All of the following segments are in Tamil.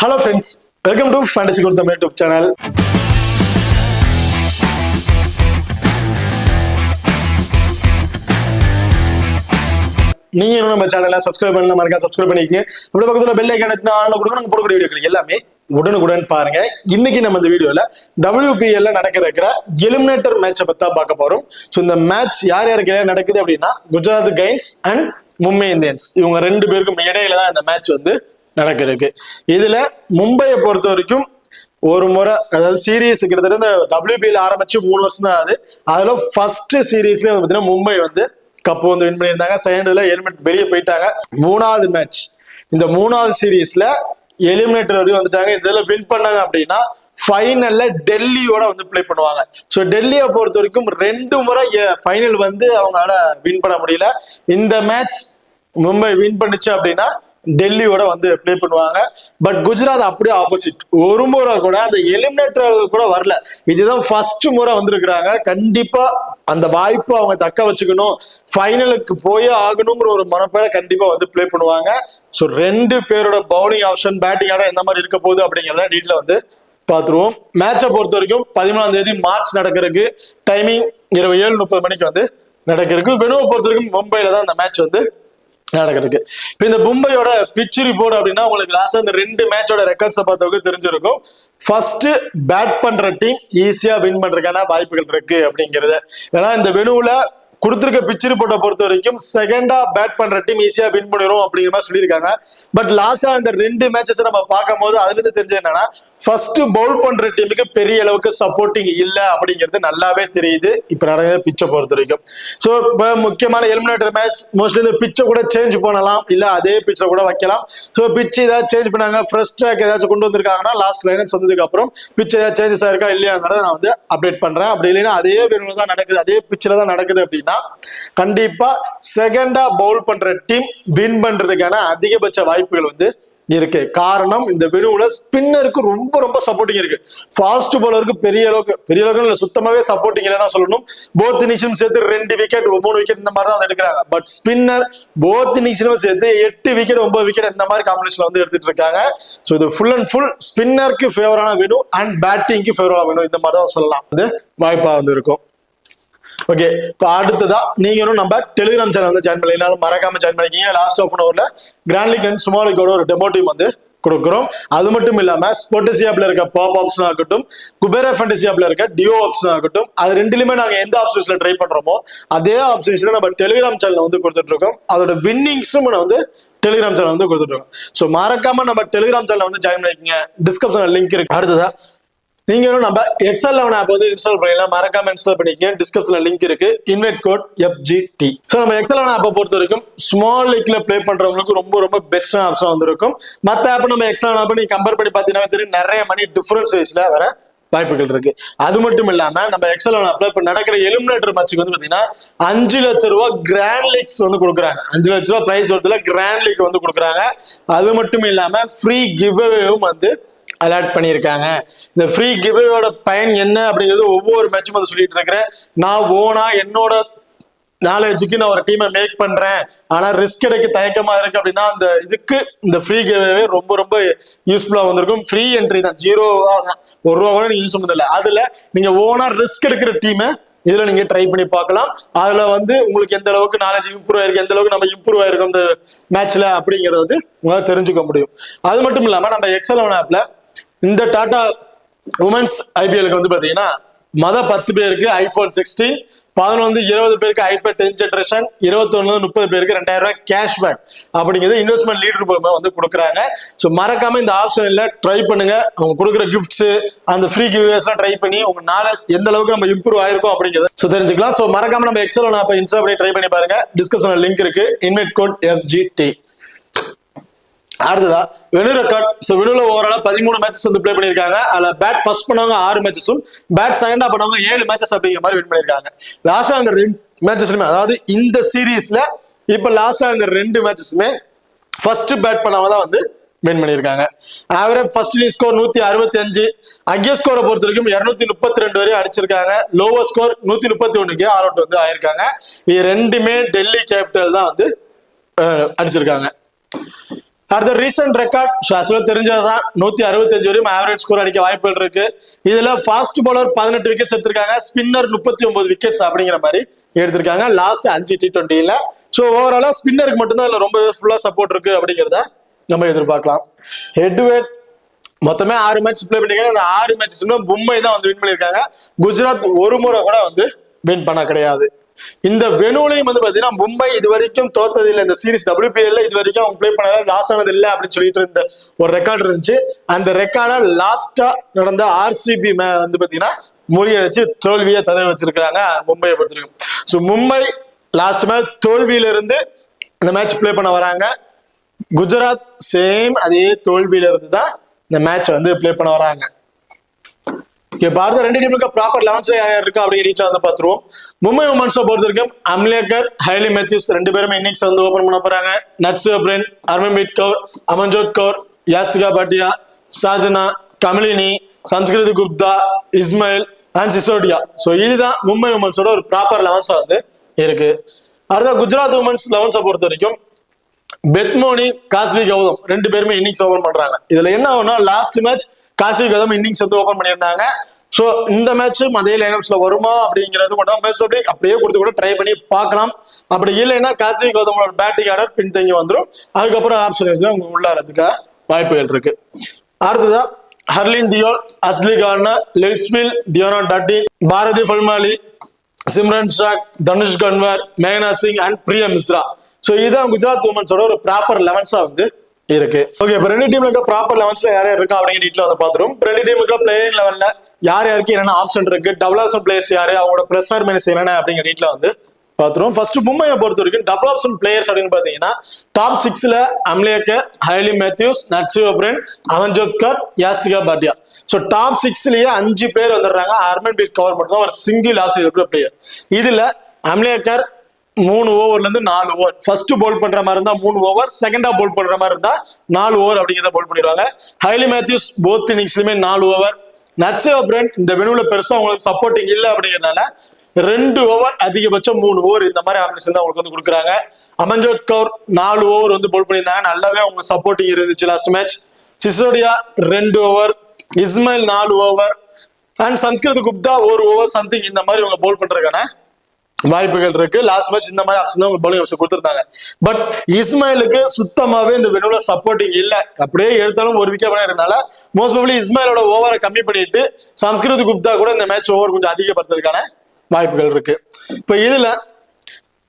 Hello friends, welcome to Fantasy Gurudam YouTube channel. நீங்க நம்ம சேனலை சப்ஸ்கிரைப் பண்ண மறக்காம சப்ஸ்கிரைப் பண்ணிக்கங்க. அப்படியே பக்கத்துல பெல் ஐகான் ஆன்ல கொடுங்க. நாங்க போடக்கூடிய வீடியோக்கள் எல்லாமே உடனுக்குடன் பாருங்க. இன்னைக்கு நம்ம இந்த வீடியோல WPL நடக்கிற எலிமினேட்டர் மேட்சை பத்தி தான் பார்க்க போறோம். ஸோ இந்த மேட்ச் யார் யாருக்கு நடக்குது அப்படின்னா Gujarat gains and Mumbai Indians இவங்க ரெண்டு பேருக்கும் இடையில தான் இந்த மேட்ச் நடக்கிறதுக்கு. இதுல மும்பையை பொறுத்த வரைக்கும் ஒரு முறை அதாவது சீரீஸ் கிட்டத்தட்ட இந்த WPL ஆரம்பிச்சு 3 வருஷம் தான் ஆகுது. அதுல ஃபர்ஸ்ட் சீரீஸ்ல பாத்தீங்கன்னா மும்பை கப் வின் பண்ணியிருந்தாங்க. செகண்ட்ல எலிமினேட் வெளியே போயிட்டாங்க. மூணாவது மேட்ச் இந்த மூணாவது சீரீஸ்ல எலிமினேட்டர் வரைக்கும் வந்துட்டாங்க. இதுல வின் பண்ணாங்க அப்படின்னா ஃபைனல்ல டெல்லியோட பிளே பண்ணுவாங்க. ஸோ டெல்லியை பொறுத்த வரைக்கும் 2 முறை ஃபைனல் அவங்களால வின் பண்ண முடியல. இந்த மேட்ச் மும்பை வின் பண்ணுச்சு அப்படின்னா டெல்லியோட பிளே பண்ணுவாங்க. பட் குஜராத் அப்படியே ஆப்போசிட், ஒரு முறை கூட அந்த எலிமினேட்டர் கூட வரல. இதுதான் ஃபர்ஸ்ட் முறை வந்திருக்கிறாங்க. கண்டிப்பா அந்த வாய்ப்பு அவங்க தக்க வச்சுக்கணும், ஃபைனலுக்கு போயே ஆகணுங்கிற ஒரு மனப்பேட கண்டிப்பா பிளே பண்ணுவாங்க. ஸோ 2 பேரோட பவுலிங் ஆப்ஷன் பேட்டிங் ஆட எந்த மாதிரி இருக்க போகுது அப்படிங்கிறத டீட்டெயில பார்த்துருவோம். மேட்சை பொறுத்த வரைக்கும் 17ஆம் தேதி மார்ச் நடக்கிறதுக்கு. டைமிங் இரவு 7:30 மணிக்கு நடக்கிறதுக்கு. வெனுவை பொறுத்த வரைக்கும் மும்பைல தான் அந்த மேட்ச் நடக்கிறதுக்கு. இப்ப இந்த மும்பையோட பிச் ரிப்போர்ட் அப்படின்னா உங்களுக்கு லாஸ்டா இந்த 2 மேட்சோட ரெக்கார்ட்ஸை பார்த்தவங்க தெரிஞ்சிருக்கும். ஃபர்ஸ்ட் பேட் பண்ற டீம் ஈஸியா வின் பண்றதுக்கான வாய்ப்புகள் இருக்கு அப்படிங்கிறது. ஏன்னா இந்த வெனுவுல கொடுத்திருக்க பிச் ரிப்போர்ட்டை பொறுத்த வரைக்கும் செகண்டா பேட் பண்ற டீம் ஈஸியா வின் பண்ணிடும் அப்படிங்கிற மாதிரி சொல்லியிருக்காங்க. பட் லாஸ்டா இந்த 2 மேட்சஸ் நம்ம பார்க்கும் போது அதுல இருந்து தெரிஞ்சது என்னன்னா ஃபர்ஸ்ட் பவுல் பண்ற டீமுக்கு பெரிய அளவுக்கு சப்போர்ட்டிங் இல்ல அப்படிங்கிறது நல்லாவே தெரியுது இப்ப நடக்கிற பிச்சை பொறுத்த வரைக்கும். ஸோ இப்போ முக்கியமான எலிமினேட்டர் மேட்ச் மோஸ்ட்லி இந்த பிச்சை கூட சேஞ்ச் பண்ணலாம், இல்ல அதே பிச்சை கூட வைக்கலாம். ஸோ பிச் ஏதாவது சேஞ்ச் பண்ணாங்க, ஃப்ரெஷ் ட்ராக் ஏதாச்சும் கொண்டு வந்திருக்காங்கன்னா லாஸ்ட் லைனப்ஸ் வந்ததுக்கு அப்புறம் பிச் ஏதாவது சேஞ்சஸ் ஆயிருக்கா இல்லையாங்கிறத நான் அப்டேட் பண்றேன். அப்படி இல்லைன்னா அதே வெனுல தான் நடக்குது, அதே பிச்சில தான் நடக்குது அப்படின்னா கண்டிப்பா செகண்டா பவுல் பண்ற டீம் வின் பண்றதுக்கான அதிகபட்ச வாய்ப்புகள் இருக்கு. காரணம் இந்த வெனுவுல ஸ்பின்னருக்கு ரொம்ப ரொம்ப சப்போர்ட்டிங் இருக்கு. ஃபாஸ்ட் பவுலருக்கு பெரிய அளவுக்கு சுத்தமாவே சப்போர்ட்டிங் இல்லைன்னா சொல்லணும். போத் இன்னிங்ஸும் சேர்த்து 2 விக்கெட் 3 விக்கெட் இந்த மாதிரி தான் எடுக்கிறாங்க. பட் ஸ்பின்னர் போத் இன்னிங்ஸும் சேர்த்து 8 விக்கெட் 9 விக்கெட் இந்த மாதிரி காம்பினேஷன் எடுத்துட்டு இருக்காங்க. ஸோ இது ஃபுல் அண்ட் ஃபுல் ஸ்பின்னருக்கு ஃபேவரான வெனு அண்ட் பேட்டிங்க்கு ஃபேவரான வெனு இந்த மாதிரி தான் சொல்லலாம். வாய்ப்பா இருக்கும். ஓகே, இப்போ அடுத்ததா நீங்களும் நம்ம டெலிகிராம் சேனல் ஜாயின் பண்ணலாம், மறக்காம ஜாயின் பண்ணிக்கிங்க. லாஸ்ட் ஆஃப் அன் ஹவர்ல கிராண்ட் லீக் அண்ட் ஸ்மால் லீக்கோட ஒரு டெமோ டீம் கொடுக்குறோம். அது மட்டும் இல்லாம ஸ்போர்ட்ஸி ஆப்ல இருக்க பாப் ஆப்ஷன் ஆகட்டும், குபேரா ஃபேண்டசி ஆப்ல இருக்க டியோ ஆப்ஷன் ஆகட்டும், அது ரெண்டுலயுமே நாங்க எந்த ஆப்ஷன்ஸ்ல ட்ரை பண்றோமோ அதே ஆப்ஷன்ஸ்ல நம்ம டெலிகிராம் சேனல் கொடுத்துட்டு இருக்கோம். அதோட வின்னிங்ஸும் டெலிகிராம் சேனல் கொடுத்துட்டு இருக்கோம். ஸோ மறக்காம நம்ம டெலிகிராம் சேனல் ஜாயின் பண்ணிக்கங்க. டிஸ்கிரிப்ஷன்ல லிங்க் இருக்கு. அடுத்ததா நீங்களும் நம்ம XL11 ஆப் இன்ஸ்டால் பண்ணிக்கலாம், மறக்காம இன்ஸ்டால் பண்ணிக்கங்க. டிஸ்கிரிப்ஷன்ல லிங்க் இருக்கு. Invite code FGT. ஸோ நம்ம XL11 ஆப்பை பொறுத்த வரைக்கும் ஸ்மால் லீக்ல பிளே பண்றவங்களுக்கு ரொம்ப ரொம்ப பெஸ்டான ஆப்ஷன் இருக்கும். மற்ற ஆப் நம்ம XL11 ஆப் நீங்க கம்பேர் பண்ணி பார்த்தீங்கன்னா தெரியும், நிறைய மணி டிஃபரன்ஸ் வைஸ்ல வர வாய்ப்புகள் இருக்கு. அது மட்டும் இல்லாம நம்ம XL11 ஆப்ல இப்ப நடக்கிற எலிமினேட்டர் மேட்சுக்கு பாத்தீங்கன்னா 5 லட்சம் ரூபாய் கிராண்ட் லீக்ஸ் கொடுக்குறாங்க. 5 லட்சம் ரூபாய் பிரைஸ் வரதுல கிராண்ட் லீக் கொடுக்குறாங்க. அது மட்டும் இல்லாம ஃப்ரீ கிவ்அவேவும் அலர்ட் பண்ணியிருக்காங்க. இந்த ஃப்ரீ கிவ்அவேயோட பயன் என்ன அப்படிங்கிறது ஒவ்வொரு மேட்சும் சொல்லிட்டு இருக்கிறேன். நான் ஓனா என்னோட நாலேஜுக்கு நான் ஒரு டீமை மேக் பண்றேன், ஆனா ரிஸ்க் எடுக்க தயக்கமா இருக்கு அப்படின்னா அந்த இதுக்கு இந்த ஃப்ரீ கிவ்அவே ரொம்ப ரொம்ப யூஸ்ஃபுல்லா வந்திருக்கும். ஃப்ரீ என்ட்ரி தான், 0 1 ரூபா கூட நீங்க யூஸ் பண்ணதில்லை. அதுல நீங்க ஓனா ரிஸ்க் எடுக்கிற டீமை இதுல நீங்க ட்ரை பண்ணி பார்க்கலாம். அதுல உங்களுக்கு எந்த அளவுக்கு நாலேஜ் இம்ப்ரூவ் ஆயிருக்கு, எந்த அளவுக்கு நம்ம இம்ப்ரூவ் ஆயிருக்கோம் இந்த மேட்ச்ல அப்படிங்கறது உங்களால தெரிஞ்சுக்க முடியும். அது மட்டும் இல்லாம நம்ம XL11 ஆப்ல இந்த டாடா உமன்ஸ் IPLக்கு பாத்தீங்கன்னா 10 பேருக்கு iPhone 16, 11 20 பேருக்கு iPad 10 ஜெனரேஷன், 21 30 பேருக்கு 2000 ரூபாய் கேஷ்பேக் அப்படிங்கிறது இன்வெஸ்ட்மெண்ட் லீடர் மூலமா கொடுக்குறாங்க. ஸோ மறக்காம இந்த ஆப்ஷன்ல ட்ரை பண்ணுங்க. அவங்க கொடுக்குற கிஃப்ட்ஸ் அந்த ஃப்ரீ கிவ்வேஸ் ட்ரை பண்ணி உங்க நாலேஜ் எந்த அளவுக்கு நம்ம இம்ப்ரூவ் ஆயிருக்கும் அப்படிங்கிறது தெரிஞ்சுக்கலாம். ஸோ மறக்காம நம்ம XL11 ஆப்பை இன்ஸ்டால் பண்ணி ட்ரை பண்ணி பாருங்க. டிஸ்கிரிப்ஷன்ல லிங்க் இருக்கு. Invite code FGT. அடுத்ததா வெனு ரெக்கார்ட். வெனுல ஓவரால 13 மேட்சஸ் பிளே பண்ணிருக்காங்க. அதுல பேட் ஃபர்ஸ்ட் பண்ணவங்க 6 மேட்சஸும், பேட் செகண்டா பண்ணவங்க 7 மேட்சஸ் அப்படிங்கிற மாதிரி வின் பண்ணிருக்காங்க. லாஸ்டா அந்த 2 மேட்சஸ்லுமே அதாவது இந்த சீரீஸ்ல இப்ப லாஸ்டா இந்த 2 மேட்சஸுமே ஃபர்ஸ்ட் பேட் பண்ணவங்க தான் வின் பண்ணிருக்காங்க. Average first inning score 165. Against ஸ்கோரை பொறுத்த வரைக்கும் 232 வரை அடிச்சிருக்காங்க. லோவர் ஸ்கோர் 131க்கு ஆல் அவுட் ஆயிருக்காங்க. இது ரெண்டுமே டெல்லி கேபிட்டல் தான் அடிச்சிருக்காங்க. அடுத்த ரீசெண்ட் ரெக்கார்ட் தெரிஞ்சதுதான் 165 வரையும் ஆவரேஜ் ஸ்கோர் அடிக்க வாய்ப்புகள் இருக்கு. இதுல ஃபாஸ்ட் பவுலர் 18 விக்கெட்ஸ் எடுத்திருக்காங்க, ஸ்பின்னர் 39 விக்கெட்ஸ் அப்படிங்கிற மாதிரி எடுத்திருக்காங்க லாஸ்ட் 5 T20ல. ஸோ ஓவராலா ஸ்பின்னருக்கு மட்டும்தான் இதுல ரொம்ப ஃபுல்லா சப்போர்ட் இருக்கு அப்படிங்கிறத நம்ம எதிர்பார்க்கலாம். ஹெட் டு ஹெட் மொத்தமே 6 மேட்ச் பிளே பண்ணிருக்காங்க. அந்த 6 மேட்சஸ்மே மும்பை தான் வந்து வின் பண்ணிருக்காங்க. குஜராத் ஒரு முறை கூட வந்து வின் பண்ண கிடையாது. இந்த வெனுலையும் வந்து பாத்தீங்கன்னா மும்பை இது வரைக்கும் தோத்தது இல்லை. இந்த சீரிஸ் WPL இது வரைக்கும் அவங்க பிளே பண்ண லாஸ் ஆனது இல்லை அப்படின்னு சொல்லிட்டு இருந்த ஒரு ரெக்கார்டு இருந்துச்சு. அந்த ரெக்கார்டை லாஸ்டா நடந்த RCB வந்து பாத்தீங்கன்னா முறியடிச்சு தோல்வியை தவிர வச்சிருக்காங்க மும்பையை பொறுத்திருக்கும். ஸோ மும்பை லாஸ்ட் மேட்ச் தோல்வியில இருந்து இந்த மேட்ச் பிளே பண்ண வராங்க. குஜராத் சேம் அதே தோல்வியில இருந்து தான் இந்த மேட்ச் வந்து பிளே பண்ண வராங்க. பாரத ரெண்டு டீமுக்கு ப்ராப்பர் 11 யார் யார் இருக்கா அப்படிங்கிற டீட்டெயில் வந்து பார்த்துருவோம். மும்பை உமன்ஸை பொறுத்த வரைக்கும் அம்லேக்கர், ஹைலி மேத்யூஸ் ரெண்டு பேருமே இன்னிங்ஸ் வந்து ஓபன் பண்ண போறாங்க. Nat Brunt, Harmanpreet Kaur, Amanjot Kaur, Yastika Bhatia, Sajana, Kamalini, Sanskriti Gupta, Ismail and Sisodia. So இதுதான் மும்பை உமன்ஸோட ஒரு ப்ராப்பர் 11 வந்து இருக்கு. அடுத்த குஜராத் உமன்ஸ் 11 பொறுத்த வரைக்கும் பெத்மோனி, காஸ்வி கௌதம் ரெண்டு பேருமே இன்னிங்ஸ் ஓபன் பண்றாங்க. இதுல என்ன ஆகும்னா last match Kasvi Gautham innings வந்து ஓபன் பண்ணியிருந்தாங்க. ஸோ இந்த மேட்சும் அதே லைனப்ஸ்ல வருமா அப்படிங்கிறது மட்டும் மேட்ச் அப்படியே கொடுத்து கூட ட்ரை பண்ணி பார்க்கலாம். அப்படி இல்லைன்னா காஸ்வி கௌதமோட பேட்டிங் ஆர்டர் பின்தங்கி வந்துடும். அதுக்கப்புறம் ஆப்ஷன் உங்க உள்ளாரதுக்கு வாய்ப்புகள் இருக்கு. அடுத்ததா ஹர்லின் தியோல், அஸ்லி கார்னர், லெக்ஸ்வில், டியோனா டட்டி, பாரதி பல்மாலி, சிம்ரன் ஷாக், தனுஷ் கன்வர், மேகனா சிங் அண்ட் பிரியா மிஸ்ரா. ஸோ இதுதான் குஜராத் உமன்ஸோட ஒரு ப்ராப்பர் 11 வந்து இருக்கு. ஓகே, இப்போ ரெண்டு டீம்ல இருக்க ப்ராப்பர் 11 யார் யார் இருக்கா அப்படிங்கிற டீட்ல வந்து பாத்துரும். ரெண்டு டீமுக்கு பிளேயிங் லெவல்ல யார் யாருக்கு என்னென்ன ஆப்ஷன் இருக்கு, டபுள் ஆப்ஷன் பிளேயர்ஸ் யாரு, அவங்களோட பிளஸ் ஆர் மைனஸ் என்னென்ன அப்படிங்கிற டீட்ல வந்து பாத்துரும். ஃபர்ஸ்ட் மும்பையை பொறுத்த வரைக்கும் டபுள் ஆப்ஷன் பிளேயர்ஸ் அப்படின்னு பாத்தீங்கன்னா டாப் 6ல Amelia Kerr, Hayley Matthews, Nat Brunt, Amanjot Kaur, Yastika Bhatia. So top 6லயே 5 பேர் வந்துடுறாங்க. ஹர்மன்ப்ரீத் கௌர் மட்டும் தான் ஒரு சிங்கிள் ஆப்ஷன் இருக்கிற பிளேயர். இதுல அம்லேக்கர் 3 ஓவர்ல இருந்து 4 ஓவர், ஃபர்ஸ்ட் போல் பண்ற மாதிரி இருந்தா 3 ஓவர், செகண்டா போல் பண்ற மாதிரி இருந்தா 4 ஓவர் அப்படிங்கிறத போல் பண்ணிடுவாங்க. ஹைலி மேத்யூஸ் போத் இன்னிங்ஸ்லயுமே 4 ஓவர். நட்ஸு பிரென் இந்த வெனுல பெருசா உங்களுக்கு சப்போர்ட்டிங் இல்லை அப்படிங்கிறதுனால 2 ஓவர், அதிகபட்சம் 3 ஓவர் இந்த மாதிரி ஆப்ஷன் தான் உங்களுக்கு வந்து கொடுக்குறாங்க. அமன்ஜோத் கௌர் 4 ஓவர் வந்து போல் பண்ணியிருந்தாங்க, நல்லாவே உங்களுக்கு சப்போர்ட்டிங் இருந்துச்சு last match. Sisodia 2 over, Ismail 4 over and Sanskrit Gupta 1 over something இந்த மாதிரி இவங்க போல் பண்றதுக்கான வாய்ப்புகள் இருக்கு. லாஸ்ட் மேட்ச் இந்த மாதிரி ஆப்ஷன் தான் பவுலிங் ஆப்ஷன் கொடுத்திருந்தாங்க. பட் இஸ்மாயிலுக்கு சுத்தமாவே இந்த வெனுல சப்போர்ட்டிங் இல்ல. அப்படியே எடுத்தாலும் ஒரு விக்கெட் பண்ணதுனால மோஸ்ட் ப்ராபபிலி இஸ்மாயிலோட ஓவரை கம்மி பண்ணிட்டு சன்ஸ்கிருத் குப்தா கூட இந்த மேட்ச் ஓவர் கொஞ்சம் அதிகப்படுத்துறதுக்கான வாய்ப்புகள் இருக்கு. இப்ப இதுல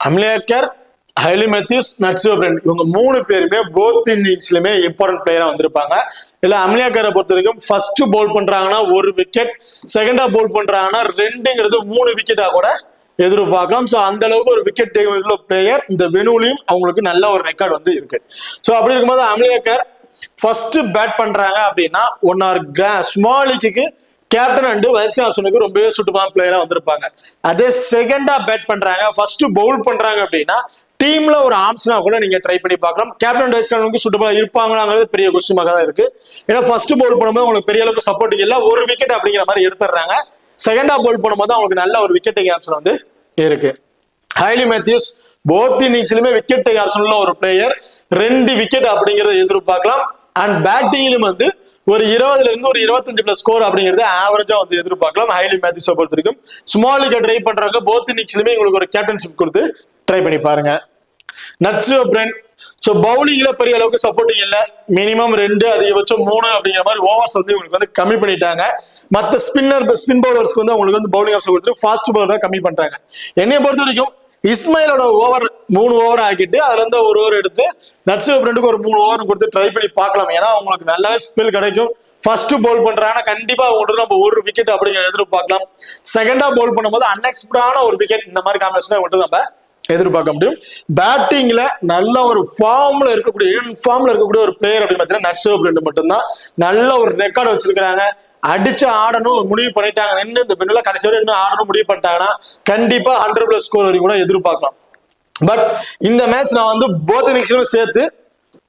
அம்லேக்கர், ஹைலி மேத்யூஸ், நட்ஸு பிரென் இவங்க 3 பேருமே போத் இன்னிங்ஸ்லயுமே இம்பார்ட்டன்ட் பிளேயரா வந்திருப்பாங்க. இல்ல அம்லேக்கரை பொறுத்த வரைக்கும் ஃபர்ஸ்ட் போல் பண்றாங்கன்னா 1 விக்கெட், செகண்டா போல் பண்றாங்கன்னா 2ங்கிறது 3 விக்கெட்டா கூட எதிர்பார்க்கலாம். ஸோ அந்த அளவுக்கு ஒரு விக்கெட் டேக்கிங் பிளேயர் இந்த வெனுலையும் அவங்களுக்கு நல்ல ஒரு ரெக்கார்ட் வந்து இருக்கு. ஸோ அப்படி இருக்கும்போது அம்லேக்கர் ஃபர்ஸ்ட் பேட் பண்றாங்க அப்படின்னா 1 ஆர் ஸ்மால் லீக்கு கேப்டன் அண்ட் வைஸ் கேப்டனுக்கு ரொம்ப சுட்டுமான பிளேயரா வந்திருப்பாங்க. அதே செகண்டா பேட் பண்றாங்க, ஃபர்ஸ்ட் பவுல் பண்றாங்க அப்படின்னா டீம்ல ஒரு ஆப்ஷனா கூட நீங்க ட்ரை பண்ணி பார்க்கலாம். கேப்டன் வைஸ் கேப்டனுக்கு சுட்டுமா இருப்பாங்களாங்கிறது பெரிய கொஸ்டின் தான் இருக்கு. ஏன்னா ஃபர்ஸ்ட் பவுல் பண்ணும்போது உங்களுக்கு பெரிய அளவுக்கு சப்போர்ட்டிங் இல்லை, 1 விக்கெட் அப்படிங்கிற மாதிரி எடுத்துடுறாங்க. செகண்டா போல் பண்ணும்போது அவங்களுக்கு நல்ல ஒரு விக்கெட் டேக்கிங் ஆப்ஷன் வந்து இருக்கு. ஹைலி மேத்யூஸ் போத் இன்னிங்ஸ்லயுமே விக்கெட் டேக்கிங் ஆப்ஷன்ல ஒரு பிளேயர், 2 விக்கெட் அப்படிங்கறத எதிர்பார்க்கலாம். அண்ட் பேட்டிங்லயும் வந்து ஒரு 20ல இருந்து ஒரு 25+ ஸ்கோர் அப்படிங்கறது ஆவரேஜா வந்து எதிர்பார்க்கலாம். ஹைலி மேத்யூஸை பொறுத்த வரைக்கும் ஸ்மாலுக்கு ட்ரை பண்றாங்க. போத் இன்னிங்ஸ்லயுமே உங்களுக்கு ஒரு கேப்டன்ஷிப் கொடுத்து ட்ரை பண்ணி பாருங்க. நட்ஸு பிரென் ஸோ பவுலிங்ல பெரிய அளவுக்கு சப்போர்ட்டிங் இல்லை, மினிமம் 2 அதிகபட்சம் 3 அப்படிங்கிற மாதிரி ஓவர்ஸ் வந்து உங்களுக்கு வந்து கம்மி பண்ணிட்டாங்க. மற்ற ஸ்பின் பவுலர்ஸ்க்கு வந்து அவங்களுக்கு வந்து பவுலிங் ஆப்ஷன் கொடுத்து ஃபாஸ்ட் பவுலரை கம்மி பண்றாங்க. என்னைய பொறுத்த வரைக்கும் இஸ்மாயிலோட ஓவர் 3 ஓவர் ஆக்கிட்டு அதுல இருந்து 1 ஓவர் எடுத்து நட்ஸு பிரெண்டுக்கு ஒரு 3 ஓவர் கொடுத்து ட்ரை பண்ணி பார்க்கலாம். ஏன்னா அவங்களுக்கு நல்ல ஸ்பெல் கிடைக்கும். ஃபர்ஸ்ட் பவுல் பண்றாங்கன்னா கண்டிப்பா அவங்களுக்கு நம்ம 1 விக்கெட் அப்படிங்கிற எதிர்பார்க்கலாம். செகண்டா பவுல் பண்ணும்போது அன்எக்ஸ்பெக்டடான ஒரு விக்கெட் இந்த மாதிரி காம்பினேஷன் மட்டும் நம்ம எதிர்பார்க்க முடியும். பேட்டிங்ல நல்ல ஒரு ஃபார்ம்ல இருக்கக்கூடிய ஒரு பிளேயர் அப்படின்னு பார்த்தீங்கன்னா நட்ஸு பிரெண்ட் மட்டும்தான் நல்ல ஒரு ரெக்கார்டு வச்சிருக்காங்க. அடிச்சு ஆடணும் முடிவு பண்ணிட்டாங்க, இந்த பெண்ணுல கடைசி வரை இன்னும் ஆடணும் முடிவு பண்ணிட்டாங்கன்னா கண்டிப்பா 100+ ஸ்கோர் வரைக்கும் கூட எதிர்பார்க்கலாம். பட் இந்த மேட்ச் நான் வந்து போத் இன்னிங்ஸ்லயும் சேர்த்து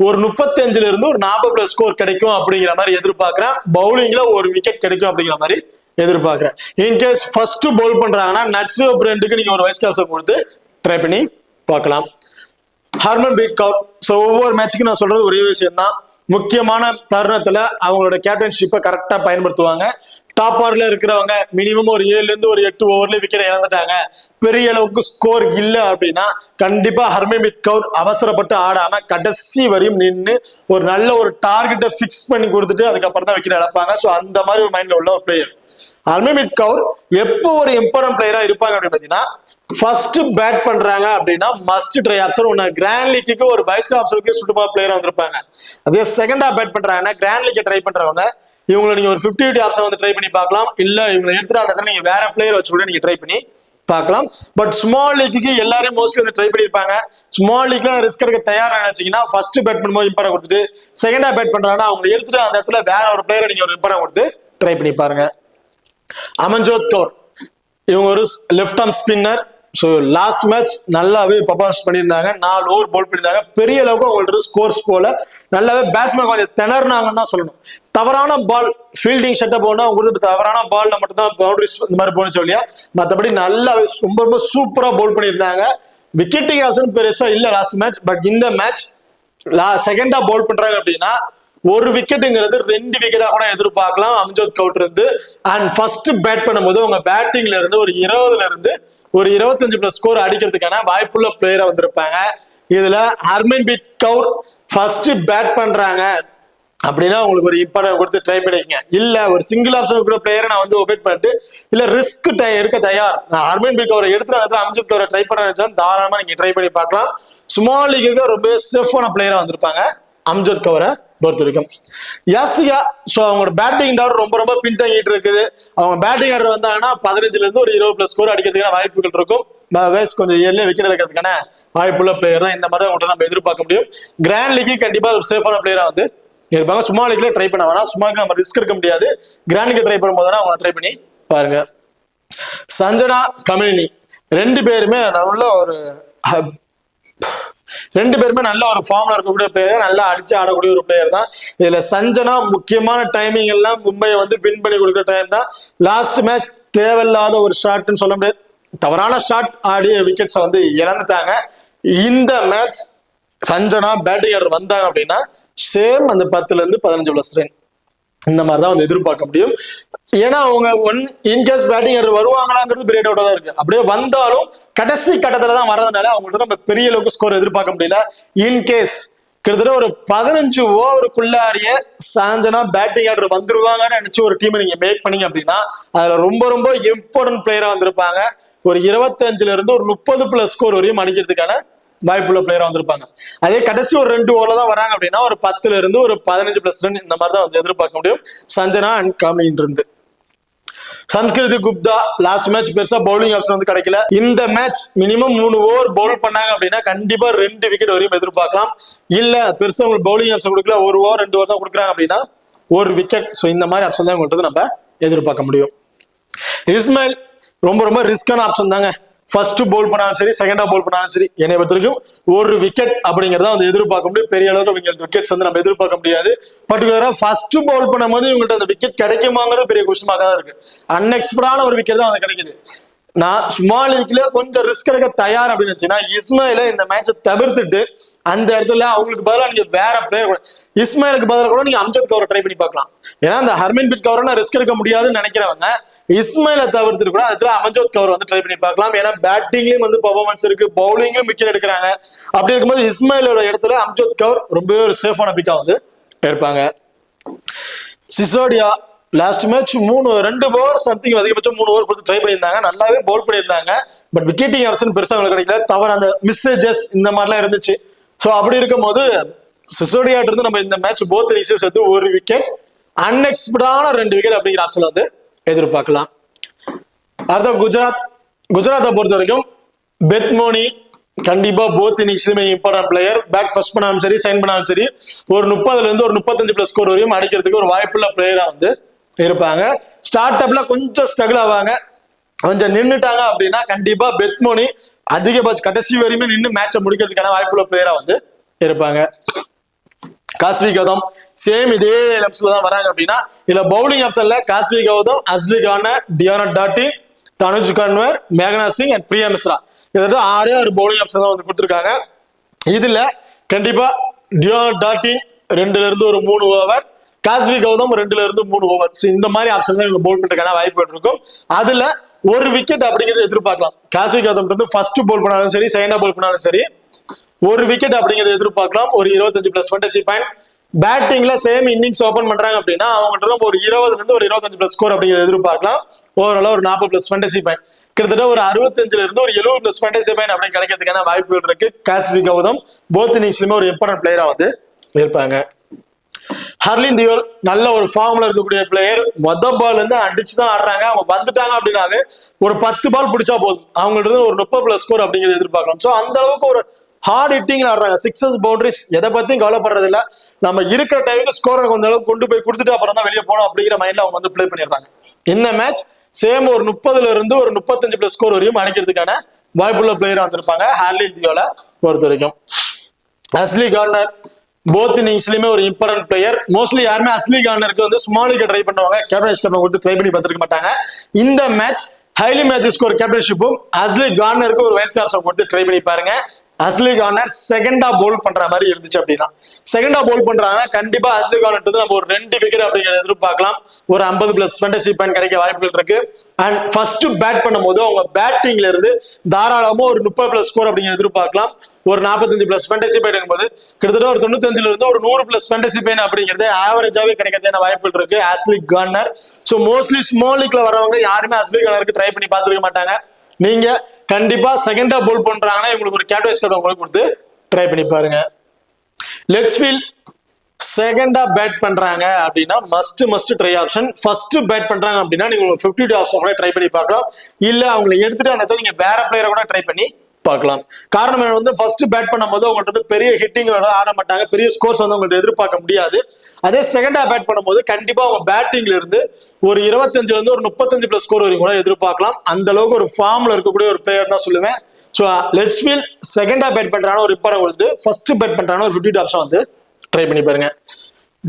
ஒரு 35ல இருந்து ஒரு 40+ ஸ்கோர் கிடைக்கும் அப்படிங்கிற மாதிரி எதிர்பார்க்கிறேன். பவுலிங்ல 1 விக்கெட் கிடைக்கும் அப்படிங்கிற மாதிரி எதிர்பார்க்கிறேன். இன்கேஸ் ஃபர்ஸ்ட் பவுல் பண்றாங்கன்னா நட்ஸு பிரெண்டுக்கு நீங்க ஒரு வைஸ் கேப்டன் கொடுத்து ட்ரை பண்ணி பார்க்கலாம். ஹர்மன்பிரீத் கவுர். ஸோ ஒவ்வொரு மேட்சுக்கும் நான் சொல்றது ஒரே விஷயம் தான், முக்கியமான தருணத்துல அவங்களோட கேப்டன்ஷிப்பை கரெக்டா பயன்படுத்துவாங்க. டாப் ஆர்ல இருக்கிறவங்க மினிமம் ஒரு 7 இருந்து ஒரு 8 ஓவர்ல விக்கெட் இழந்துட்டாங்க, பெரிய அளவுக்கு ஸ்கோர் இல்லை அப்படின்னா கண்டிப்பா ஹர்மன்பிரீத் கவுர் அவசரப்பட்டு ஆடாம கடைசி வரையும் நின்று ஒரு நல்ல ஒரு டார்கெட்டை பிக்ஸ் பண்ணி கொடுத்துட்டு அதுக்கப்புறம் தான் விக்கெட் இழப்பாங்க. ஸோ அந்த மாதிரி ஒரு மைண்ட்ல உள்ள ஒரு பிளேயர் ஹர்மன்பிரீத் கவுர். எப்போ ஒரு இம்பார்ட்டன்ட் பிளேயரா இருப்பாங்க அப்படின்னு பாத்தீங்கன்னா, ஃபர்ஸ்ட் பேட் பண்றாங்க அப்படின்னா மஸ்ட் ட்ரை ஆப்ஷன் ஒன்று, கிராண்ட் லீக்கு ஒரு வைஸ் ஆப்ஷனுக்கு சூட்டபிள் பிளேயரா வந்திருப்பாங்க. அதே செகண்டா பேட் பண்றாங்கன்னா கிராண்ட் லீக்கை ட்ரை பண்றவங்க இவங்களை நீங்க ஒரு 50-50 ஆப்ஷன் வந்து ட்ரை பண்ணி பார்க்கலாம், இல்ல இவங்களை எடுத்துட்டு அந்த நீங்க வேற பிளேயர் வச்சு கூட நீங்க ட்ரை பண்ணி பார்க்கலாம். பட் ஸ்மால் லீக்கு எல்லாரும் மோஸ்ட்லி வந்து ட்ரை பண்ணிருப்பாங்க. ஸ்மால் லீக்ல ரிஸ்க் எடுக்க தயாரா நினைச்சீங்கன்னா ஃபர்ஸ்ட் பேட் பண்ணும்போது இம்பார்ட்டன் கொடுத்துட்டு செகண்டா பேட் பண்றாங்கன்னா அவங்க எடுத்துட்டு அந்த இடத்துல வேற ஒரு பிளேயரை நீங்க ஒரு இம்பார்ட்டன் கொடுத்து ட்ரை பண்ணி பாருங்க. அமன்ஜோத் கவுர் இவங்க ஒரு left arm spinner. So last match நல்லாவே பர்ஃபார்மன்ஸ் பண்ணியிருந்தாங்க, 4 ஓவர் போல் பண்ணியிருந்தாங்க, பெரிய அளவுக்கு அவங்கள்ட்ட ஸ்கோர்ஸ் போல நல்லாவே பேட்ஸ்மேன் கொஞ்சம் திணறினாங்கன்னு தான் சொல்லணும். தவறான பால் ஃபீல்டிங் செட்டப் போனா அவங்க தவறான பால்ல மட்டும் தான் பவுண்டரிஸ் இந்த மாதிரி போனுச்சு இல்லையா, மற்றபடி நல்லாவே ரொம்ப ரொம்ப சூப்பரா போல் பண்ணியிருந்தாங்க. விக்கெட்டிங் ஆப்ஷன் பெருசா இல்லை லாஸ்ட் மேட்ச். பட் இந்த மேட்ச் செகண்டா போல் பண்றாங்க அப்படின்னா ஒரு விக்கெட்டுங்கிறது 2 விக்கெட்டா கூட எதிர்பார்க்கலாம் அமன்ஜோத் கவுர் இருந்து. அண்ட் ஃபர்ஸ்ட் பேட் பண்ணும்போது உங்க பேட்டிங்ல இருந்து ஒரு 20ல இருந்து ஒரு 25+ ஸ்கோர் அடிக்கிறதுக்கான வாய்ப்புள்ள பிளேயரா வந்திருப்பாங்க. இதுல ஹர்மன்பிரீத் கவுர் ஃபர்ஸ்ட் பேட் பண்றாங்க அப்படின்னா உங்களுக்கு ஒரு இம்பார்ட்டன் கொடுத்து ட்ரை பண்ணிக்கங்க. இல்ல ஒரு சிங்கிள் ஆப்ஷன் கூட பிளேயரை நான் வந்து ஒபேட் பண்ணிட்டு இல்ல ரிஸ்க் எடுக்க தயார், நான் ஹர்மன்பிரீத் கவுரை எடுத்துட்டு அமன்ஜோத் கவுரை ட்ரை பண்ண தாராளமா நீங்க ட்ரை பண்ணி பார்க்கலாம். ஸ்மால் லீக்கு ரொம்ப சேஃபான பிளேயரா வந்திருப்பாங்க அமன்ஜோத் கவுரை பொறுத்த வரைக்கும். யாஸ்திகா ஸோ அவங்களோட பேட்டிங் ஆர்டர் ரொம்ப ரொம்ப பின்தங்கிட்டு இருக்குது. அவங்க பேட்டிங் ஆர்டர் வந்தாங்கன்னா 15ல இருந்து ஒரு 20+ ஸ்கோர் அடிக்கிறதுக்கான வாய்ப்புகள் இருக்கும். கொஞ்சம் ஏர்லியா விக்கெட் எடுக்கிறதுக்கான வாய்ப்புள்ள பிளேயர் தான். இந்த மாதிரி அவங்கள்ட்ட நம்ம எதிர்பார்க்க முடியும். கிராண்ட் லீக்கு கண்டிப்பா ஒரு சேஃபான பிளேயரா வந்து இருப்பாங்க. சும்மா லீக்ல ட்ரை பண்ண வேணாம், சும்மா நம்ம ரிஸ்க் எடுக்க முடியாது. கிராண்ட் லீக் ட்ரை பண்ணும்போது அவங்க ட்ரை பண்ணி பாருங்க. சஞ்சனா கமிலினி 2 பேருமே நல்ல ஒரு ஃபார்ம்ல இருக்கக்கூடிய பிளேயர், நல்லா அடிச்சு ஆடக்கூடிய ஒரு பிளேயர் தான். இதுல சஞ்சனா முக்கியமான டைமிங் எல்லாம் மும்பையை வந்து வின் பண்ணி கொடுக்குற டைம் தான். லாஸ்ட் மேட்ச் தேவையில்லாத ஒரு ஷாட்னு சொல்ல முடியாது, தவறான ஷாட் ஆடி விக்கெட்ஸை வந்து இழந்துட்டாங்க. இந்த மேட்ச் சஞ்சனா பேட்டிங் ஆர்டர் வந்தாங்க அப்படின்னா சேம் அந்த 10ல இருந்து 15+ ரன் இந்த மாதிரி தான் வந்து எதிர்பார்க்க முடியும். ஏன்னா அவங்க இன்கேஸ் பேட்டிங் ஆர்டர் வருவாங்களாங்கிறது பெரிய டவுட்டா தான் இருக்கு. அப்படியே வந்தாலும் கடைசி கட்டத்துல தான் வர்றதுனால அவங்கள்ட்ட நம்ம பெரிய அளவுக்கு ஸ்கோர் எதிர்பார்க்க முடியல. இன்கேஸ் கிட்டத்தட்ட ஒரு 15 ஓவருக்குள்ளாரிய சஞ்சனா பேட்டிங் ஆர்டர் வந்துருவாங்கன்னு நினைச்சு ஒரு டீமை நீங்க மேக் பண்ணீங்க அப்படின்னா அதுல ரொம்ப ரொம்ப இம்பார்ட்டன்ட் பிளேயரா வந்திருப்பாங்க. ஒரு 25ல இருந்து ஒரு 30+ ஸ்கோர் வரையும் அடிக்கிறதுக்கான வாய்ப்புள்ள பிளேயரா வந்திருப்பாங்க. அதே கடைசி ஒரு 2 ஓவர்ல தான் வராங்க அப்படின்னா ஒரு 10ல இருந்து ஒரு 15+ ரன் இந்த மாதிரி தான் வந்து எதிர்பார்க்க முடியும் சஞ்சனா அண்ட் கமிலின் இருந்து. சன்ஸ்கிருதி குப்தா லாஸ்ட் மேட்ச் பெருசா பவுலிங் ஆப்ஷன் வந்து கிடைக்கல. இந்த மேட்ச் மினிமம் 3 ஓவர் பவுல் பண்ணாங்க அப்படின்னா கண்டிப்பா 2 விக்கெட் வரையும் எதிர்பார்க்கலாம். இல்ல பெருசா உங்களுக்கு பவுலிங் ஆப்ஷன் கொடுக்கல, 1 ஓவர் 2 ஓவர் தான் கொடுக்குறாங்க அப்படின்னா 1 விக்கெட். ஸோ இந்த மாதிரி ஆப்ஷன் தான் உங்கள்கிட்ட நம்ம எதிர்பார்க்க முடியும். இஸ்மாயில் ரொம்ப ரொம்ப ரிஸ்கான ஆப்ஷன் தாங்க. ஃபர்ஸ்ட் போல் பண்ணாலும் சரி, செகண்டா போல் பண்ணாலும் சரி, என்னை பொறுத்த வரைக்கும் 1 விக்கெட் அப்படிங்கிறத வந்து எதிர்பார்க்க முடியும். பெரிய அளவுக்கு விக்கெட்ஸ் வந்து நம்ம எதிர்பார்க்க முடியாது. பர்டிகுலரா ஃபர்ஸ்ட் போல் பண்ணும்போது இவங்கள்ட்ட அந்த விக்கெட் கிடைக்குமாங்கிறது பெரிய கொஸ்டின் மார்க்கா தான் இருக்கு. அன்எக்ஸ்பெக்டடான ஒரு விக்கெட் தான் வந்து கிடைக்குது. நான் ஸ்மால் லீக்ல கொஞ்சம் ரிஸ்க் எடுக்க தயார் அப்படின்னு வச்சுன்னா இஸ்மாயில இந்த மேட்சை தவிர்த்துட்டு அந்த இடத்துல அவங்களுக்கு பதிலாக நீங்க வேற பிளேயர் கூட இஸ்மாயிலுக்கு பதிலாக கூட நீங்க அம்ஜத் கவுரை ட்ரை பண்ணி பார்க்கலாம். ஏன்னா அந்த ஹர்மன்பிரீத் கவுரை ரிஸ்க் எடுக்க முடியாதுன்னு நினைக்கிறவங்க இஸ்மாயிலை தவிர்த்துட்டு கூட அதுல அமன்ஜோத் கவுர் வந்து ட்ரை பண்ணி பார்க்கலாம். ஏன்னா பேட்டிங்லயும் வந்து பெர்ஃபார்மன்ஸ் இருக்கு, பவுலிங்லயும் விக்கெட் எடுக்கிறாங்க. அப்படி இருக்கும்போது இஸ்மாயிலோட இடத்துல அம்ஜத் கவுர் ரொம்பவே ஒரு சேஃபான பிக்கா வந்து இருப்பாங்க. Sisodia last match 2 over something அதிகபட்சம் 3 ஓவர் கொடுத்து ட்ரை பண்ணியிருந்தாங்க, நல்லாவே பவுல் பண்ணியிருந்தாங்க. பட் விக்கெட்டிங் ஆப்ஷன் பெருசா அவங்களுக்கு கிடைக்கல, தவிர அந்த மிஸ்ஸேஜஸ் இந்த மாதிரிலாம் இருந்துச்சு. ஸோ அப்படி இருக்கும் போது சிசோடியாட்ட இருந்து நம்ம இந்த மேட்ச் போத் இனிஷியல் சேர்த்து 1 விக்கெட், அன்எக்ஸ்பெக்டடான 2 விக்கெட் அப்படிங்கிற ஆப்ஷன் வந்து எதிர்பார்க்கலாம். அடுத்த குஜராத்தை பொறுத்த வரைக்கும் பெத்மோனி கண்டிப்பா போத் இனிஷியலுமே இம்பார்ட்டன்ட் பிளேயர். பேட் ஃபர்ஸ்ட் பண்ணாலும் சரி, சைன் பண்ணாலும் சரி, ஒரு 30ல இருந்து ஒரு 35+ ஸ்கோர் வரையும் அடிக்கிறதுக்கு ஒரு வாய்ப்புள்ள பிளேயரா வந்து இருப்பாங்க. ஸ்டார்ட் அப்ல கொஞ்சம் ஸ்ட்ரகிள் ஆவாங்க, கொஞ்சம் நின்றுட்டாங்க அப்படின்னா கண்டிப்பா பெத்மோனி அதிகபட்ச கடைசி வரையுமே நின்று மேட்சை முடிக்கிறதுக்கான வாய்ப்புள்ள பிளேயரா வந்து இருப்பாங்க. காஸ்வி கௌதம் சேம் இதே லெம்ஸ்ல தான் வராங்க அப்படின்னா இல்ல பவுலிங் ஆப்ஷன்ல Kashvee Gautam, Ashleigh Gardner, Deandra Dottin, Tanuja Kanwar, மேகனா சிங் அண்ட் பிரியா மிஸ்ரா, கிட்டத்தட்ட 6 பவுலிங் ஆப்ஷன் தான் வந்து கொடுத்துருக்காங்க. இதுல கண்டிப்பா டியோன் டாட்டின் 2ல இருந்து ஒரு 3 ஓவர், காஸ்வி கௌதம் 2ல இருந்து 3 ஓவர். இந்த மாதிரி ஆப்ஷன் தான் இவங்க போல் பண்றதுக்கான வாய்ப்புகள் இருக்கும். அதுல ஒரு விக்கெட் அப்படிங்கிறது எதிர்பார்க்கலாம். காஸ்வி கௌதம் வந்து ஃபர்ஸ்ட் போல் பண்ணாலும் சரி, செகண்டா போல் பண்ணாலும் சரி, ஒரு விக்கெட் அப்படிங்கிறது எதிர்பார்க்கலாம். ஒரு 25+ ஃபேண்டசி பாயிண்ட். பேட்டிங்ல சேம் இன்னிங்ஸ் ஓபன் பண்றாங்க அப்படின்னா அவங்ககிட்ட ஒரு 20ல இருந்து ஒரு 25+ ஸ்கோர் அப்படிங்கிறது எதிர்பார்க்கலாம். ஓவரால் ஒரு 40+ ஃபேண்டசி பாயிண்ட், கிட்டத்தட்ட ஒரு 65ல இருந்து ஒரு 70+ ஃபேண்டசி பாயிண்ட் அப்படி கிடைக்கிறதுக்கான வாய்ப்புகள் இருக்கு. காஸ்வி கௌதம் போத் இன்னிங்ஸ்லயுமே ஒரு இம்பார்ட்டன்ட் பிளேயரா வந்து இருப்பாங்க. ஹர்லின் தியோல் நல்ல ஒரு ஃபார்ம்ல இருக்கக்கூடிய பிளேயர். பால் இருந்து அடிச்சுதான் ஆடுறாங்க. அவங்க வந்துட்டாங்க அப்படின்னாலே ஒரு 10 பால் பிடிச்சா போதும், அவங்கள்ட்ட ஒரு 30+ ஸ்கோர் அப்படிங்கிறது எதிர்பார்க்கலாம். சோ அந்த அளவுக்கு ஒரு ஹார்ட் ஹிட்டிங் ஆடுறாங்க. சிக்ஸஸ், பவுண்டரிஸ் எதை பத்தியும் கவலைப்படுறது இல்ல. நம்ம இருக்கிற டைமுக்கு ஸ்கோரை கொஞ்சம் அளவுக்கு கொண்டு போய் கொடுத்துட்டு அப்புறம் தான் வெளியே போனோம் அப்படிங்கிற மைண்ட்ல அவங்க வந்து பிளே பண்ணிடுறாங்க. இந்த மேட்ச் சேம் ஒரு 30ல இருந்து ஒரு 35+ ஸ்கோர் வரையும் அடிக்கிறதுக்கான வாய்ப்புள்ள பிளேயரா வந்திருப்பாங்க ஹார்லின் தியோல பொறுத்த வரைக்கும். அஸ்லி கார்னர் போத் இன்னிங்ஸ்லயுமே ஒரு இம்பார்ட்டன்ட் பிளேயர். மோஸ்ட்லி யாருமே அஸ்லி கார்னருக்கு வந்து ஸ்மாலுக்கு ட்ரை பண்ணுவாங்க, கேப்டன் கொடுத்து ட்ரை பண்ணி பார்த்துருக்க மாட்டாங்க. இந்த மேட்ச் ஹைலி மேத்யூஸ்க்கு ஒரு கேப்டன்ஷிப்பும் அஸ்லி கார்னருக்கு ஒரு வைஸ் கேப்டன் கொடுத்து ட்ரை பண்ணி பாருங்க. அஸ்லி கார்னர் செகண்டா போல் பண்ற மாதிரி இருந்துச்சு அப்படின்னா, செகண்டா போல் பண்றாங்கன்னா கண்டிப்பா அஸ்லி கார்னர் வந்து நம்ம ஒரு 2 விக்கெட் அப்படிங்கிறத எதிர்பார்க்கலாம். ஒரு 50+ ஃபேண்டசி பாயிண்ட் கிடைக்க வாய்ப்புகள் இருக்கு. அண்ட் ஃபர்ஸ்ட் பேட் பண்ணும்போது அவங்க பேட்டிங்ல இருந்து தாராளமா ஒரு 30+ ஸ்கோர் அப்படிங்கிறத எதிர்பார்க்கலாம். ஒரு 45+ ஃபேண்டசி பாயிண்ட் போது கிட்டத்தட்ட ஒரு 95ல இருந்து ஒரு 100+ ஃபேண்டசி பாயிண்ட் அப்படிங்கிறது ஆவரேஜாவே கிடைக்கிறதுக்கான வாய்ப்புகள் இருக்கு அஸ்லி கார்னர். சோ மோஸ்ட்லி ஸ்மால் லீக்ல வரவங்க யாருமே அஸ்லி கார்னருக்கு ட்ரை பண்ணி பார்த்துருக்க மாட்டாங்க. நீங்க கண்டிப்பா செகண்டா போல் பண்றாங்கன்னா இவங்களுக்கு ஒரு கேப்டன் உங்களுக்கு கொடுத்து ட்ரை பண்ணி பாருங்க. லெட்ஸ் ஃபீல் செகண்டா பேட் பண்றாங்க அப்படின்னா must try option. First bad பண்றாங்க அப்படின்னா நீங்க 50 ஆப்ஷன் கூட ட்ரை பண்ணி பார்க்கலாம். இல்ல அவங்களை எடுத்துட்டு அந்த நீங்க வேற பிளேயரை கூட ட்ரை பண்ணி பார்க்கலாம். காரணம் என்ன வந்து ஃபர்ஸ்ட் பேட் பண்ணும்போது அவங்கள்ட்ட வந்து பெரிய ஹிட்டிங் ஆட மாட்டாங்க, பெரிய ஸ்கோர்ஸ் வந்து அவங்கள்ட்ட எதிர்பார்க்க முடியாது. அதே செகண்டா பேட் பண்ணும்போது கண்டிப்பா அவங்க பேட்டிங்ல இருந்து ஒரு 25ல இருந்து ஒரு 35+ ஸ்கோர் வரைக்கும் கூட எதிர்பார்க்கலாம். அந்த அளவுக்கு ஒரு ஃபார்ம்ல இருக்கக்கூடிய ஒரு பிளேயர் தான் சொல்லுவேன். ஸோ லெட்ஸ் ஃபீல் செகண்டா பேட் பண்றாங்க ஒரு இம்பார்ட்டன் வந்து ஃபர்ஸ்ட் பேட் பண்றாங்க ஒரு 50 ஆப்ஷன் வந்து ட்ரை பண்ணி பாருங்க.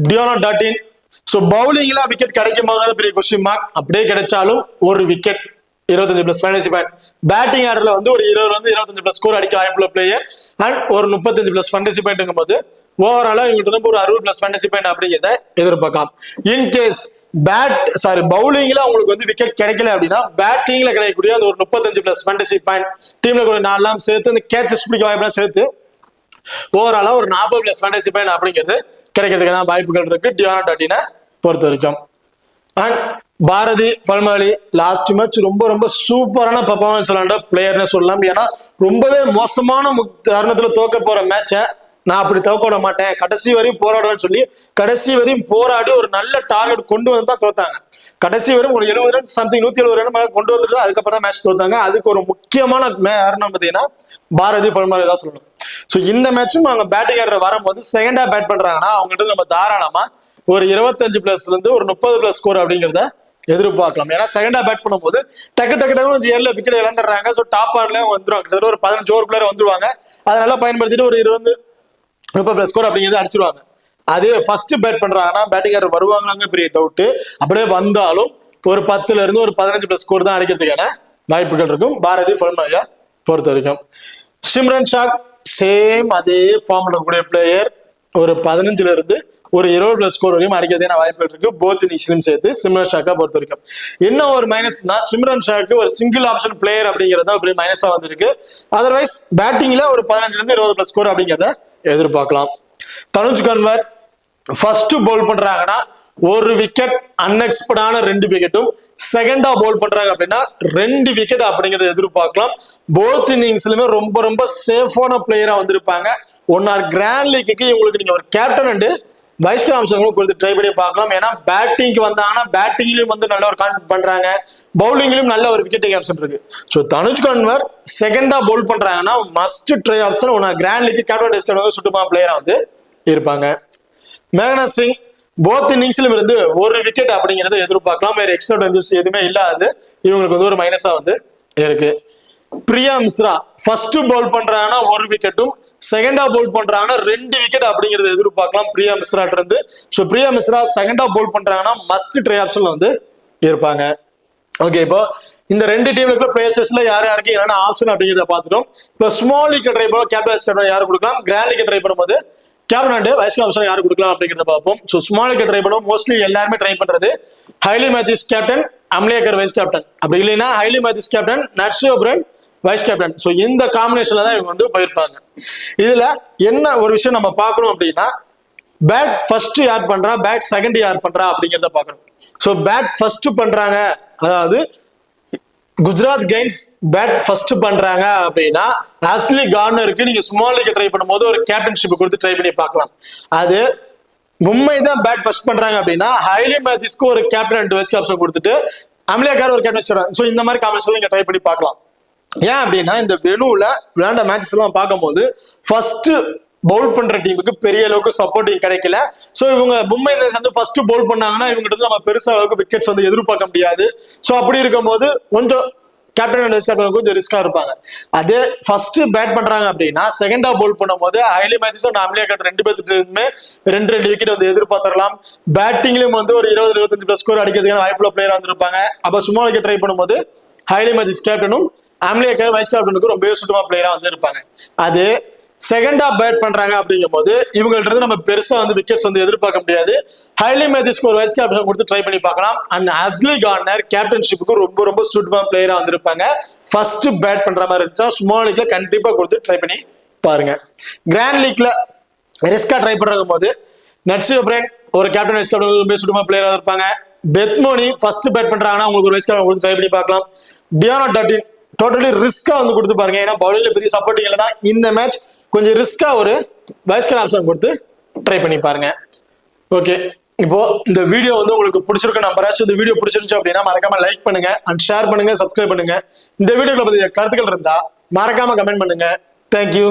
டியோன் டாட்டின் ஸோ பவுலிங்ல விக்கெட் கிடைக்குமா பெரிய கொஸ்டின் மார்க். அப்படியே கிடைச்சாலும் ஒரு விக்கெட் 25+ ஃபேண்டசி பாயிண்ட். பேட்டிங் ஆர்டர்ல வந்து ஒரு 20ல இருந்து 25+ ஸ்கோர் அடிக்க வாய்ப்புள்ள பிளேயர். அண்ட் ஒரு 35+ ஃபேண்டசி பாயிண்ட் போது ஓவராலா இவங்களுக்கு ஒரு 60+ ஃபேண்டசி பாயிண்ட் அப்படிங்கிறத எதிர்பார்க்கலாம். இன்கேஸ் பவுலிங்ல அவங்களுக்கு வந்து விக்கெட் கிடைக்கல அப்படின்னா பேட்டிங்ல கிடைக்கக்கூடிய அந்த ஒரு 35+ ஃபேண்டசி பாயிண்ட் டீம்ல கூட 4 சேர்த்து அந்த கேட்சஸ் பிடிக்க வாய்ப்பு சேர்த்து ஓவராலா ஒரு 40+ ஃபேண்டசி பாயிண்ட் அப்படிங்கிறது கிடைக்கிறதுக்கான வாய்ப்புகள் இருக்கு டியோன் டாட்டினை பொறுத்த வரைக்கும். அண்ட் பாரதி ஃபல்மாலி லாஸ்ட் மேட்ச் ரொம்ப சூப்பரான பெர்ஃபார்மன்ஸ் விளையாண்ட பிளேயர்னு சொல்லலாம். ஏன்னா ரொம்பவே மோசமான தருணத்துல தோக்க போற மேட்சை நான் அப்படி தோக்க விட மாட்டேன், கடைசி வரையும் போராடுவேன்னு சொல்லி கடைசி வரையும் போராடி ஒரு நல்ல டார்கெட் கொண்டு வந்து தான் தோத்தாங்க. கடைசி வரையும் ஒரு 70 ரன் சம்திங் 170 ரன் கொண்டு வந்துட்டு அதுக்கப்புறம் தான் மேட்ச் தோத்தாங்க. அதுக்கு ஒரு முக்கியமான காரணம் பார்த்தீங்கன்னா பாரதி ஃபல்மாலி தான் சொல்லணும். ஸோ இந்த மேட்சும் அவங்க பேட்டிங் ஆடுற வரும்போது செகண்டா பேட் பண்றாங்கன்னா அவங்ககிட்ட நம்ம தாராளமா ஒரு 25+ இருந்து ஒரு 30+ ஸ்கோர் அப்படிங்கிறத எதிர்பார்க்கலாம். ஏன்னா செகண்டா பேட் பண்ணும்போது டக்கு ஏர்ல விக்கெட் இழந்துடுறாங்க. ஸோ டாப் ஆர்ல வந்துருவாங்க, கிட்டத்தட்ட ஒரு 15 ஓவர் பிளேயர் வந்துருவாங்க. அதனால பயன்படுத்திட்டு ஒரு 20-30+ ஸ்கோர் அப்படிங்கிறது அடிச்சிருவாங்க. அதே ஃபர்ஸ்ட் பேட் பண்றாங்கன்னா பேட்டிங் ஆர்டர் வருவாங்களாங்க பெரிய டவுட். அப்படியே வந்தாலும் ஒரு 10ல இருந்து ஒரு 15+ ஸ்கோர் தான் அடிக்கிறதுக்கான வாய்ப்புகள் இருக்கும் பாரதி ஃபல்மாலியை பொறுத்த வரைக்கும். சிம்ரன் ஷாக் சேம் அதே ஃபார்ம்ல இருக்கக்கூடிய பிளேயர். ஒரு 15ல இருந்து ஒரு 20+ ஸ்கோர் வரையும் அடிக்கிறதே வாய்ப்புகள் இருக்கு போத் இன்னிங்ஸ்லயும் சேர்த்து சிம்ரன் ஷாக்கா பொறுத்த வரைக்கும். என்ன ஒரு மைனஸ்னா சிம்ரன் ஷாக்கு ஒரு சிங்கிள் ஆப்ஷன் பிளேயர் அப்படிங்கிறது தான் மைனஸா வந்திருக்கு. அதர்வைஸ் பேட்டிங்ல ஒரு 15ல இருந்து 20+ ஸ்கோர் அப்படிங்கிறத எதிர்பார்க்கலாம். தனுஷ் கன்வர் ஃபர்ஸ்ட் பவுல் பண்றாங்கன்னா ஒரு விக்கெட் அன்எக்ஸ்பெக்டான 2 விக்கெட்டும், செகண்டா பவுல் பண்றாங்க அப்படின்னா 2 விக்கெட் அப்படிங்கறத எதிர்பார்க்கலாம். போத் இன்னிங்ஸ்லயுமே ரொம்ப சேஃபான பிளேயரா வந்திருப்பாங்க. ஒன்னார் கிராண்ட் லீக்கு இவங்களுக்கு நீங்க ஒரு கேப்டன் அண்ட் வைஸ் கேப்டன் கொடுத்து ட்ரை பண்ணி பார்க்கலாம். ஏன்னா பேட்டிங்க்கு வந்தாங்கன்னா பேட்டிங்லயும் வந்து நல்ல ஒரு கான்செப்ட் பண்றாங்க, பவுலிங்லயும் நல்ல ஒரு விக்கெட் ஆப்ஷன் இருக்கு. ஸோ தனுஷ் கன்வர் செகண்டா பவுல் பண்றாங்கன்னா மஸ்ட் ட்ரை ஆப்ஷன். ஒன்னார் grand league captain vice captain சுட்டுமா பிளேயரா வந்து இருப்பாங்க. மேகனாஸ் சிங் போத் இன்னிங்ஸ்லயும் இருந்து ஒரு விக்கெட் அப்படிங்கறத எதிர்பார்க்கலாம். வேற எக்ஸ்ட்ரா ரன்ஸ் எதுவுமே இல்லாது இவங்களுக்கு வந்து ஒரு மைனஸா வந்து இருக்கு. பிரியா மிஸ்ரா ஃபர்ஸ்ட் பவுல் பண்றாங்கன்னா ஒரு விக்கெட்டும், செகண்டா பவுல் பண்றாங்கன்னா 2 விக்கெட் அப்படிங்கறத எதிர்பார்க்கலாம் பிரியா மிஸ்ராட்ட இருந்து. ஸோ பிரியா மிஸ்ரா செகண்டா பவுல் பண்றாங்கன்னா மஸ்ட் ட்ரை ஆப்ஷன்ல வந்து இருப்பாங்க. ஓகே, இப்போ இந்த ரெண்டு டீம்ல இருக்கிற பிளேயர்ஸ்ல யார் யாருக்கு என்னென்ன ஆப்ஷன் அப்படிங்கிறத பார்த்துட்டோம். இப்போ ஸ்மால் லீக் ட்ரை பண்ணுவோம், கேப்டன் வைஸ் கேப்டன் யாரு கொடுக்கலாம், கிராண்ட் லீக் ட்ரை பண்ணும்போது கேப்டன் அண்ட் வைஸ் கேப்டன் யாரு கொடுக்கலாம் அப்படிங்கிறத பார்ப்போம். ஸோ ஸ்மால் லீக் ட்ரை பண்ணுவோம், மோஸ்ட்லி எல்லாருமே ட்ரை பண்றது Hayley Matthews captain, Amelia Kerr vice captain, அப்படி இல்லைன்னா Hayley Matthews captain, Nat Brunt vice captain. So இந்த காம்பினேஷன்ல தான் இவங்க வந்து போயிருப்பாங்க. இதுல என்ன ஒரு விஷயம் நம்ம பார்க்கணும் அப்படின்னா, பேட் ஃபர்ஸ்ட் யார் பண்றா, பேட் செகண்ட் யார் பண்றா அப்படிங்கிறத பார்க்கணும். ஸோ பேட் ஃபர்ஸ்ட் பண்றாங்க, அதாவது குஜராத் கைன்ஸ் பேட் ஃபர்ஸ்ட் பண்றாங்க அப்படின்னா ஆஸ்லி கார்னருக்கு நீங்க ஸ்மால் லீக் ட்ரை பண்ணும்போது ஒரு கேப்டன்ஷிப் கொடுத்து ட்ரை பண்ணி பார்க்கலாம். அது மும்பை தான் பேட் ஃபர்ஸ்ட் பண்றாங்க அப்படின்னா ஹைலி மேத்யூஸ்க்கு ஒரு கேப்டன் அண்ட் வைஸ் கேப்டன் கொடுத்துட்டு அம்லேக்கார் ஒரு கேப்டன் வச்சுறாங்க. ஸோ இந்த மாதிரி காம்பினேஷன் நீங்க ட்ரை பண்ணி பார்க்கலாம். ஏன் அப்படின்னா இந்த வெனுல விளையாண்ட மேட்சஸ் எல்லாம் பார்க்கும்போது ஃபர்ஸ்ட் பவுல் பண்ற டீமுக்கு பெரிய அளவுக்கு சப்போர்ட்டிங் கிடைக்கல. சோ இவங்க மும்பை இந்தியன்ஸ் வந்து ஃபர்ஸ்ட் பவுல் பண்ணாங்கன்னா இவங்க நம்ம பெருசா அளவுக்கு விக்கெட்ஸ் வந்து எதிர்பார்க்க முடியாது. சோ அப்படி இருக்கும்போது கொஞ்சம் கேப்டன் அண்ட் வைஸ் கேப்டன் கொஞ்சம் ரிஸ்கா இருப்பாங்க. அதே ஃபர்ஸ்ட் பேட் பண்றாங்க அப்படின்னா செகண்ட் ஆஃப் பவுல் பண்ணும்போது ஹைலி மேத்யூஸ் அண்ட் அம்லேக்கர் ரெண்டு பேருமே ரெண்டு விக்கெட் வந்து எதிர்பார்த்தரலாம். பேட்டிங்லயும் வந்து ஒரு 20-25 பிளஸ் ஸ்கோர் அடிக்கிறதுக்கான வாய்ப்புள்ள பிளேயர் வந்திருப்பாங்க. அப்ப ஸ்மால் விக்கெட் ட்ரை பண்ணும்போது ஹைலி மேத்யூஸ் கேப்டனும் அம்லேக்கர் வைஸ் கேப்டனுக்கு ரொம்ப சுத்தமா பிளேயரா வந்து இருப்பாங்க. அது செகண்ட் ஆஃப் பேட் பண்றாங்க அப்படிங்கும் போது இவங்கள்ட்ட இருந்து நம்ம பெருசா வந்து விக்கெட்ஸ் வந்து எதிர்பார்க்க முடியாது. ஹைலி மேத்யூஸ்க்கு ஒரு வைஸ் கேப்டன் கொடுத்து ட்ரை பண்ணி பார்க்கலாம். அண்ட் ஆஸ்லி கார்னர் கேப்டன்ஷிப்புக்கு ரொம்ப ரொம்ப சூட்டபிளான பிளேயரா வந்திருப்பாங்க. ஃபர்ஸ்ட் பேட் பண்ற மாதிரி இருந்துச்சா ஸ்மால் லீக்ல கண்டிப்பா கொடுத்து ட்ரை பண்ணி பாருங்க. கிராண்ட் லீக்ல ரிஸ்கா ட்ரை பண்றாங்க போது நட்ஷோ பிரெண்ட் ஒரு கேப்டன் வைஸ் கேப்டன் ரொம்ப சூட்டபிளான பிளேயரா இருப்பாங்க. பெத்மோனி ஃபர்ஸ்ட் பேட் பண்றாங்கன்னா உங்களுக்கு ஒரு வைஸ் கேப்டன் கொடுத்து ட்ரை பண்ணி பார்க்கலாம். டியானோ டாட்டின் டோட்டலி ரிஸ்கா வந்து கொடுத்து பாருங்க. ஏன்னா பவுலிங்ல பெரிய சப்போர்ட்டிங் இல்லை தான். இந்த மேட்ச் கொஞ்சம் ரிஸ்கா ஒரு வைஸ் கேப்டன் ஆப்ஷன் கொடுத்து ட்ரை பண்ணி பாருங்க. ஓகே, இப்போ இந்த வீடியோ வந்து உங்களுக்கு பிடிச்சிருக்கு நம்புறேன். இந்த வீடியோ பிடிச்சிருந்துச்சு அப்படின்னா மறக்காம லைக் பண்ணுங்க அண்ட் ஷேர் பண்ணுங்க, சப்ஸ்கிரைப் பண்ணுங்க. இந்த வீடியோல பத்தி கருத்துக்கள் இருந்தா மறக்காம கமெண்ட் பண்ணுங்க. தேங்க்யூ.